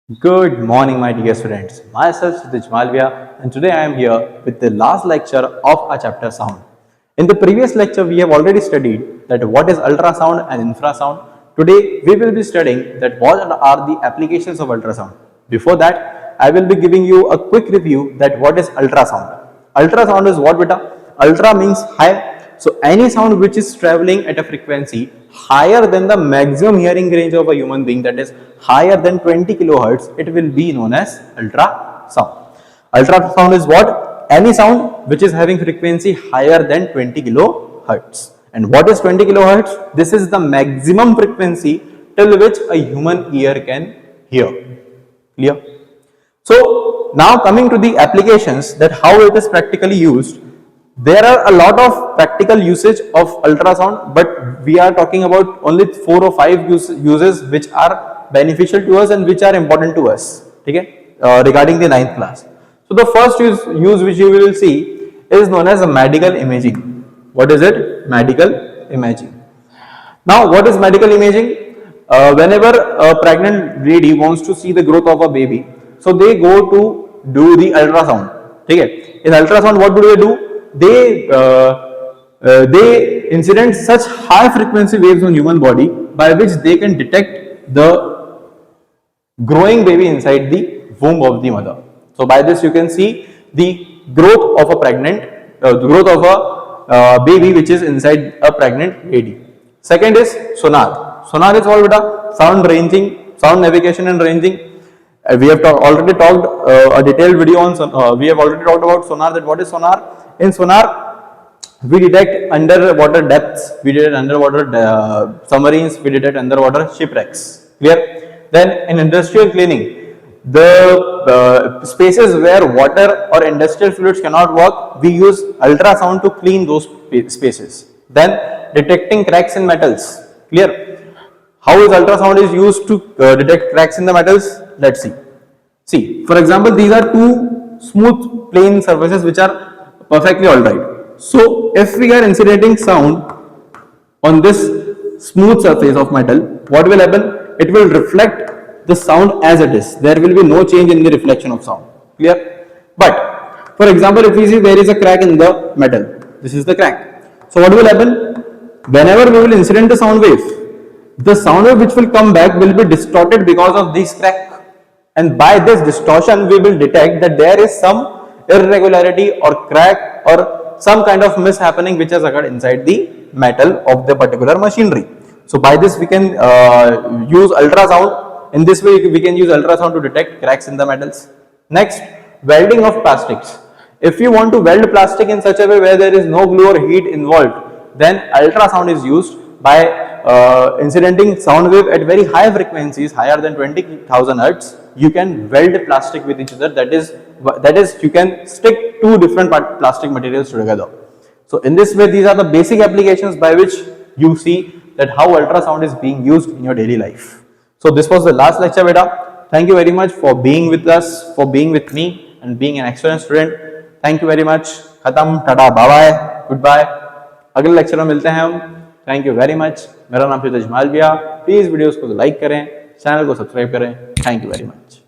Good morning, my dear students. Myself Kshitij and today I am here with the last lecture of our chapter sound. In the previous lecture, we have already studied that what is ultrasound and infrasound. Today, we will be studying that what are the applications of ultrasound. Before that, I will be giving you a quick review that what is ultrasound. Ultrasound is what beta? Ultra means high. So any sound which is traveling at a frequency higher than the maximum hearing range of a human being, that is higher than 20 kilohertz, it will be known as ultrasound. Ultrasound is what? Any sound which is having frequency higher than 20 kilohertz. And what is 20 kilohertz? This is the maximum frequency till which a human ear can hear. Clear? So now coming to the applications, that how it is practically used. There are a lot of practical usage of ultrasound, but we are talking about only 4 or 5 uses which are beneficial to us and which are important to us. Okay? Regarding the 9th class. So the first use which you will see is known as medical imaging. What is it? Medical imaging. Now what is medical imaging? Whenever a pregnant lady wants to see the growth of a baby, so they go to do the ultrasound. Okay? In ultrasound, what do? They incident such high frequency waves on human body by which they can detect the growing baby inside the womb of the mother. So by this you can see the growth of a baby which is inside a pregnant lady. Second is sonar. Sonar is all beta sound ranging, sound navigation and ranging. We have already talked a detailed video on we have already talked about sonar, that what is sonar. In sonar, we detect underwater depths, we detect underwater submarines, we detect underwater shipwrecks. Clear? Then in industrial cleaning, the spaces where water or industrial fluids cannot work, we use ultrasound to clean those spaces. Then detecting cracks in metals. Clear? How is ultrasound is used to detect cracks in the metals? Let's see. See, for example, these are two smooth plane surfaces which are perfectly alright. So if we are incidentating sound on this smooth surface of metal, what will happen? It will reflect the sound as it is. There will be no change in the reflection of sound. Clear? But for example, if we see there is a crack in the metal, this is the crack. So what will happen? Whenever we will incident a sound wave, the sound wave which will come back will be distorted because of this crack. And by this distortion, we will detect that there is some irregularity or crack or some kind of mishappening which has occurred inside the metal of the particular machinery. So by this we can use ultrasound. In this way we can use ultrasound to detect cracks in the metals. Next, welding of plastics. If you want to weld plastic in such a way where there is no glue or heat involved, then ultrasound is used by incidenting sound wave at very high frequencies, higher than 20,000 hertz. You can weld plastic with each other. That is you can stick two different plastic materials together. So in this way, these are the basic applications by which you see that how ultrasound is being used in your daily life. So this was the last lecture, beta. Thank you very much for being with us, for being with me and being an excellent student. Thank you very much. Khatam, tada, bye bye, goodbye. अगले lecture में मिलते हैं हम. Thank you very much. मेरा नाम क्षितिज Malviya. Please videos को like करें, channel को सब्सक्राइब करें. Thank you very much.